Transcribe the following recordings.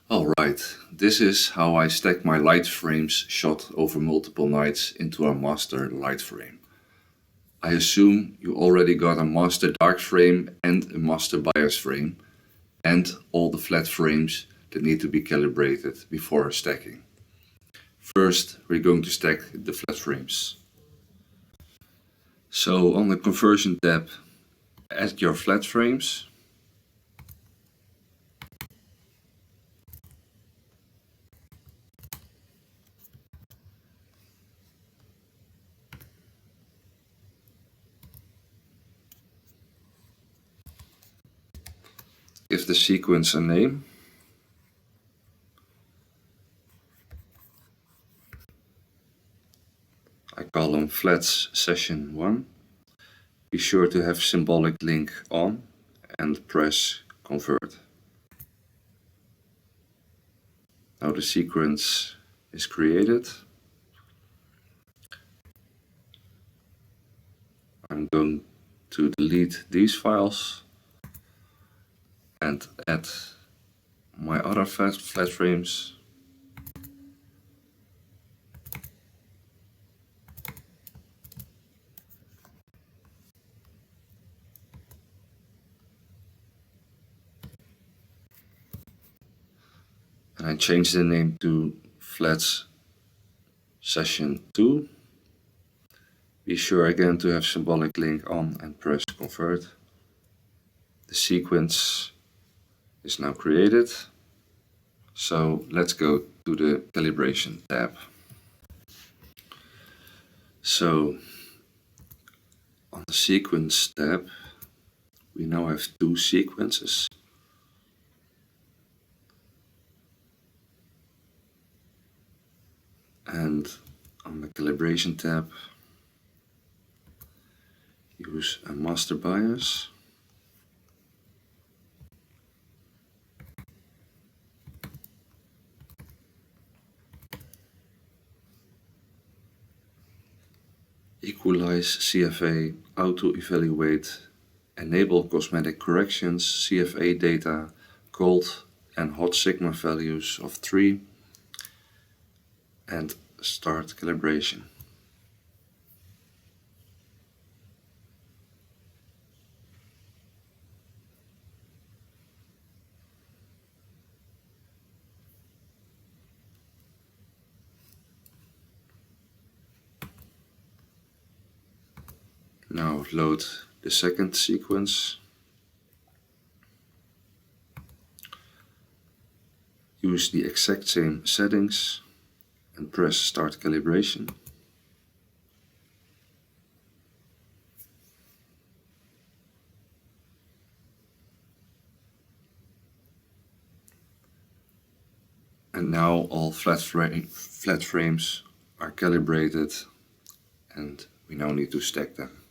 Alright, this is how I stack my light frames shot over multiple nights into a master light frame. I assume you already got a master dark frame and a master bias frame, and all the flat frames that need to be calibrated before stacking. First, we're going to stack the flat frames. So on the conversion tab, add your flat frames. Give the sequence a name. I call them flats session 1. Be sure to have symbolic link on and press convert. Now the sequence is created. I'm going to delete these files and add my other flat frames. And I change the name to flats session 2. Be sure again to have symbolic link on and press convert. The sequence is now created. So let's go to the calibration tab. So on the sequence tab, we now have two sequences. And on the calibration tab, use a master bias. Equalize CFA, auto evaluate, enable cosmetic corrections, CFA data, cold and hot sigma values of 3, and start calibration. Now load the second sequence. Use the exact same settings and press start calibration. And now all flat frames are calibrated, and we now need to stack them.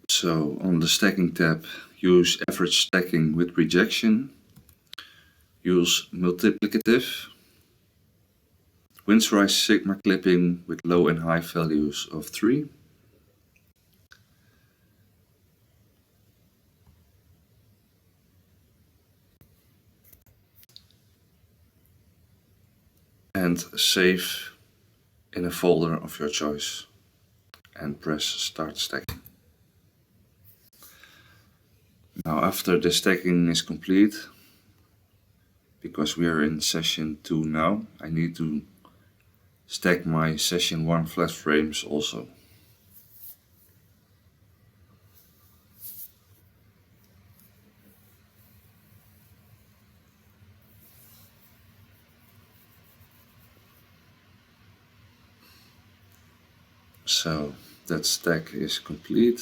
So on the stacking tab, use average stacking with rejection, use multiplicative, windsrise sigma clipping with low and high values of 3, and save in a folder of your choice and press start stacking. Now after the stacking is complete, because we are in session 2 now, I need to stack my session 1 flat frames also. So that stack is complete.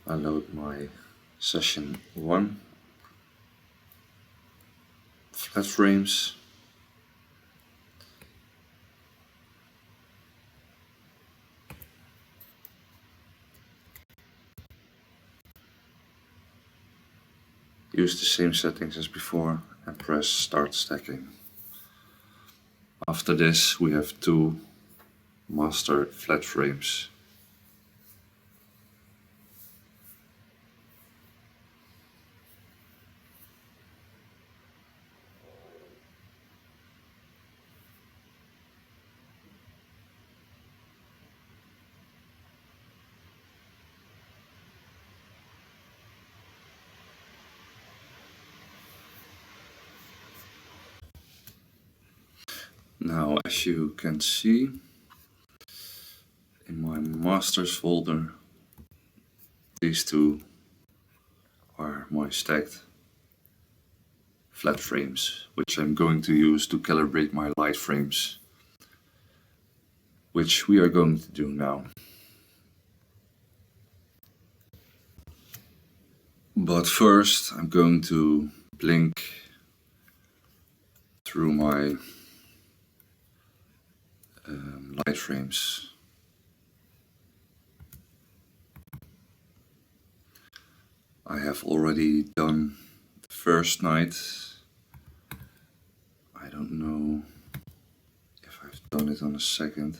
I load my session 1 flat frames. Use the same settings as before and press start stacking. After this we have two master flat frames. Now, as you can see, in my masters folder, these two are my stacked flat frames, which I'm going to use to calibrate my light frames, which we are going to do now. But first, I'm going to blink through my light frames. I have already done the first night. I don't know if I've done it on a second.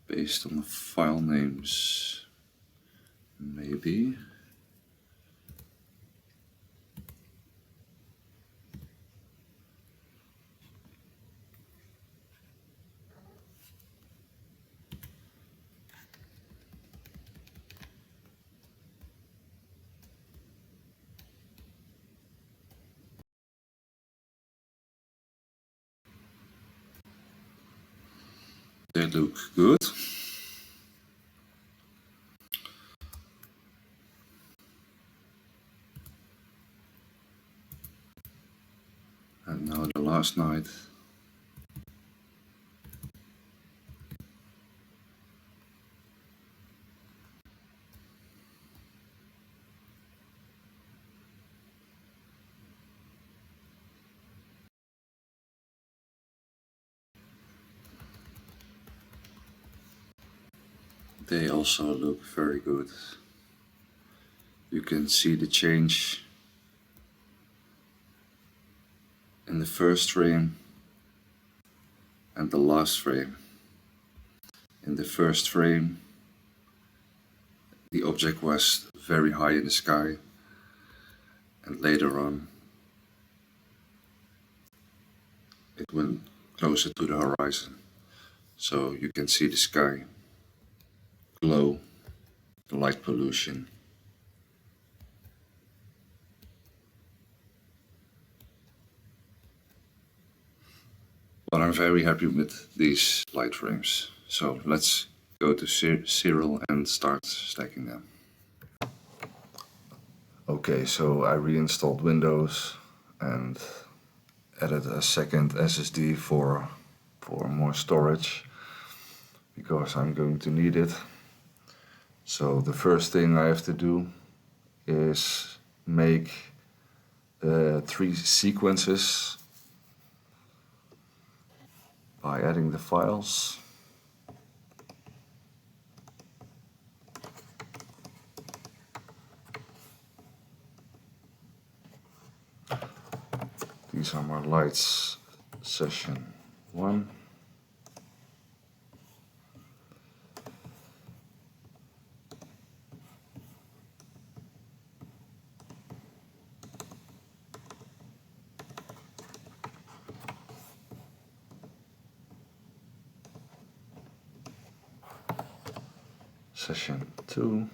Based on the file names, maybe. They look good. And now the last night. They also look very good. You can see the change in the first frame and the last frame. In the first frame, the object was very high in the sky, and later on it went closer to the horizon. So you can see the sky glow, the light pollution. But I'm very happy with these light frames. So let's go to Siril and start stacking them. Okay, so I reinstalled Windows and added a second SSD for more storage because I'm going to need it. So the first thing I have to do is make 3 sequences by adding the files. These are my lights session 1. Session 2.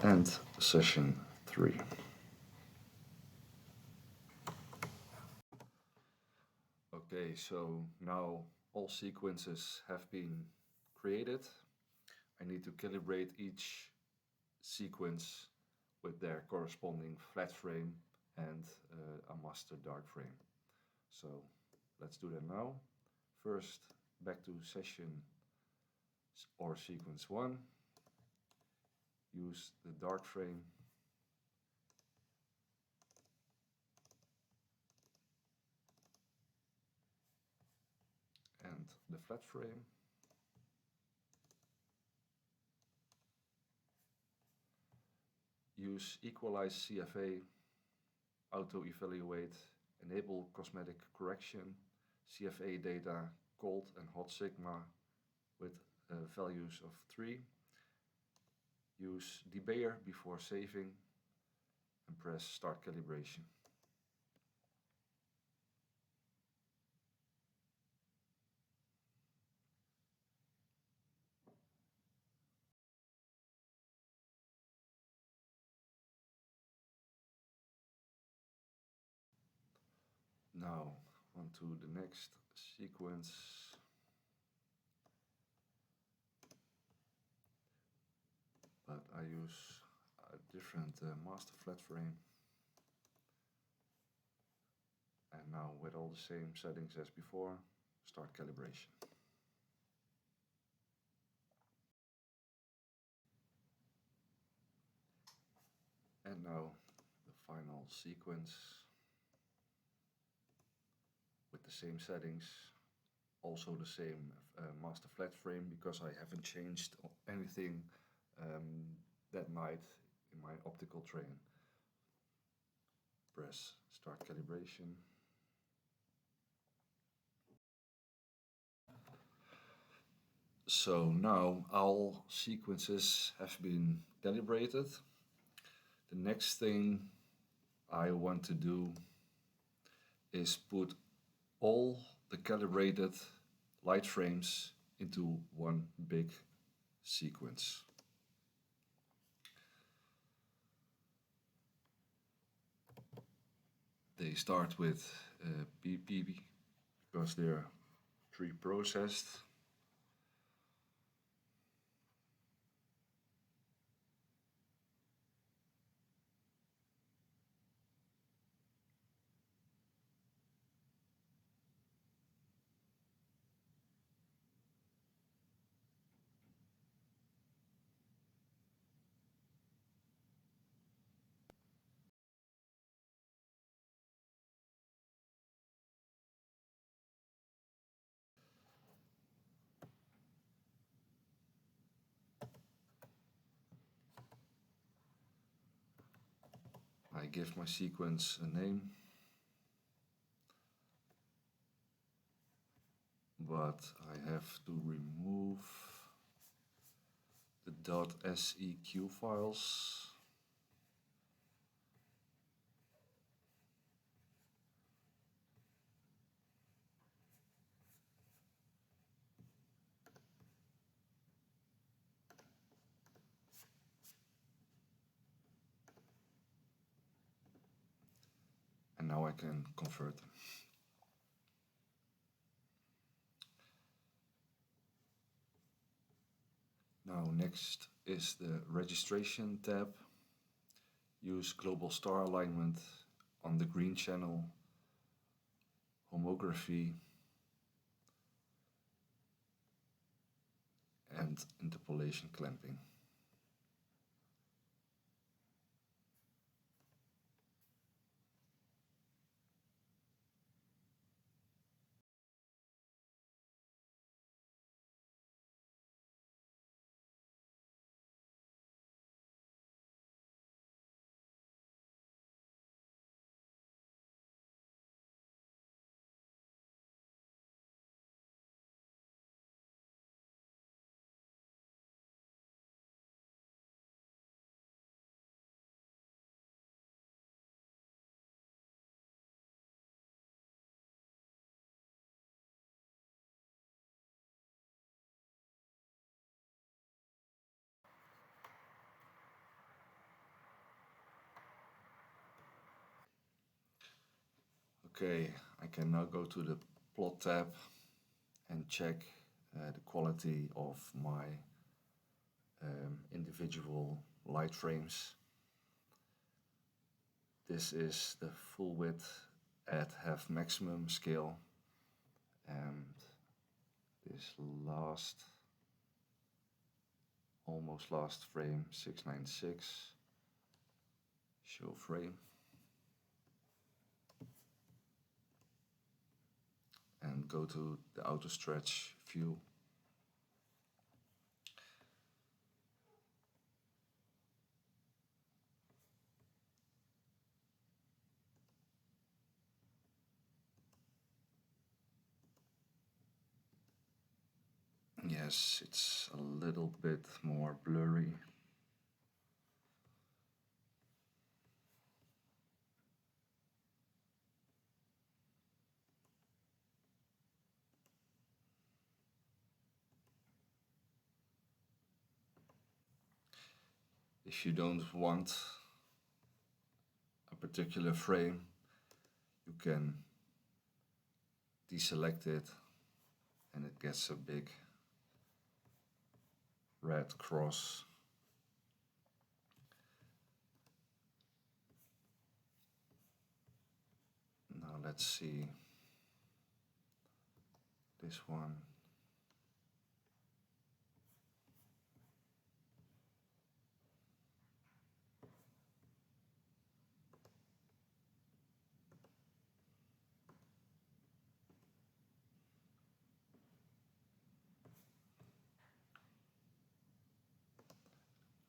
And session 3. Okay, so now all sequences have been created. I need to calibrate each sequence with their corresponding flat frame and a master dark frame. So let's do that now. First, back to session or sequence 1. Use the dark frame and the flat frame. Use equalize CFA, auto evaluate, enable cosmetic correction, CFA data cold and hot sigma with values of 3. Use debayer before saving and press start calibration. Now on to the next sequence. But I use a different master flat frame. And now with all the same settings as before, start calibration. And now the final sequence with the same settings, also the same master flat frame, because I haven't changed anything that night in my optical train. Press start calibration. So now all sequences have been calibrated. The next thing I want to do is put all the calibrated light frames into one big sequence. They start with PP because they're pre-processed. I give my sequence a name, but I have to remove the .seq files. And now I can convert them. Now next is the registration tab. Use global star alignment on the green channel, homography, and interpolation clamping. Okay, I can now go to the plot tab and check the quality of my individual light frames. This is the full width at half maximum scale, and this almost last frame, 696, show frame. And go to the auto stretch view. Yes, it's a little bit more blurry. If you don't want a particular frame, you can deselect it and it gets a big red cross. Now let's see this one.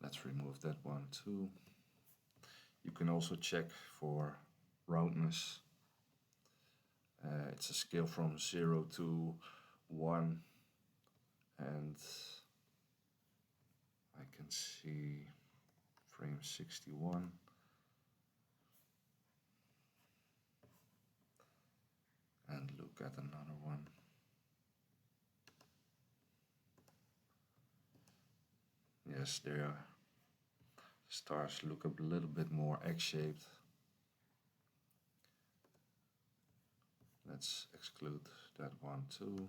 Let's remove that one too. You can also check for roundness. It's a scale from 0 to 1, and I can see frame 61. And look at another one. Yes, there the stars look a little bit more egg-shaped. Let's exclude that one too.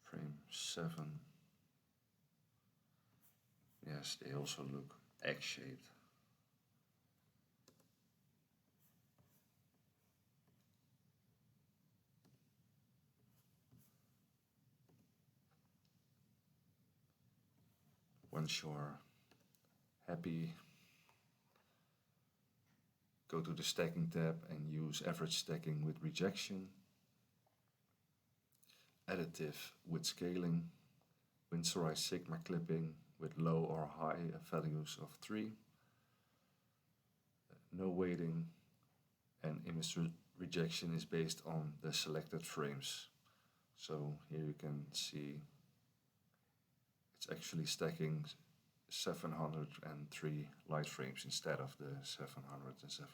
Frame 7. Yes, they also look egg-shaped. Once you're happy, go to the stacking tab and use average stacking with rejection, additive with scaling, winsorized sigma clipping with low or high values of 3, no weighting, and image rejection is based on the selected frames. So here you can see it's actually stacking 703 light frames instead of the 707.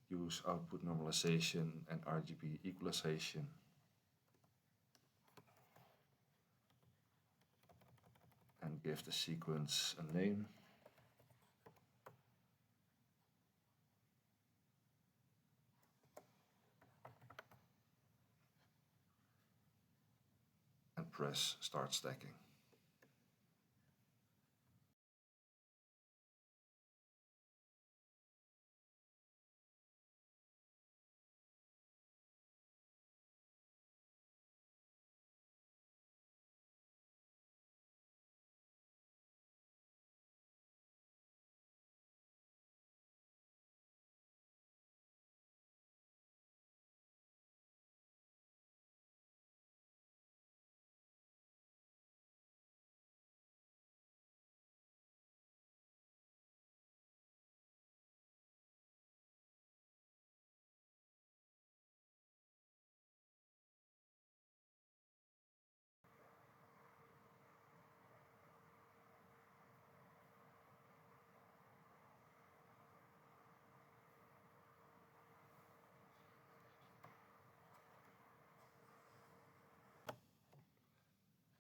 Use output normalization and RGB equalization. And give the sequence a name. And press start stacking.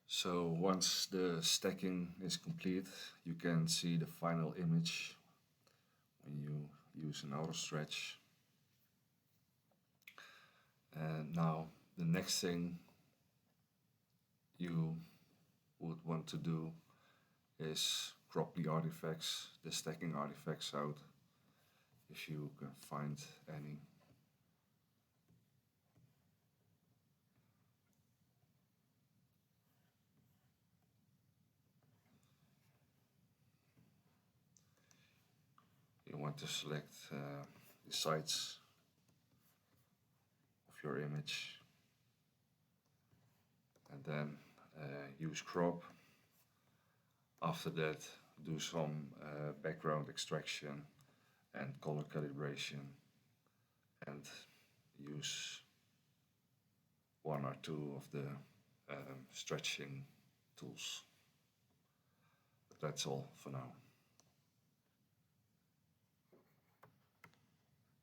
So once the stacking is complete, you can see the final image when you use an auto stretch. And now the next thing you would want to do is crop the artifacts, the stacking artifacts out, if you can find any. You want to select the sides of your image and then use crop. After that, do some background extraction and color calibration and use one or two of the stretching tools. But that's all for now.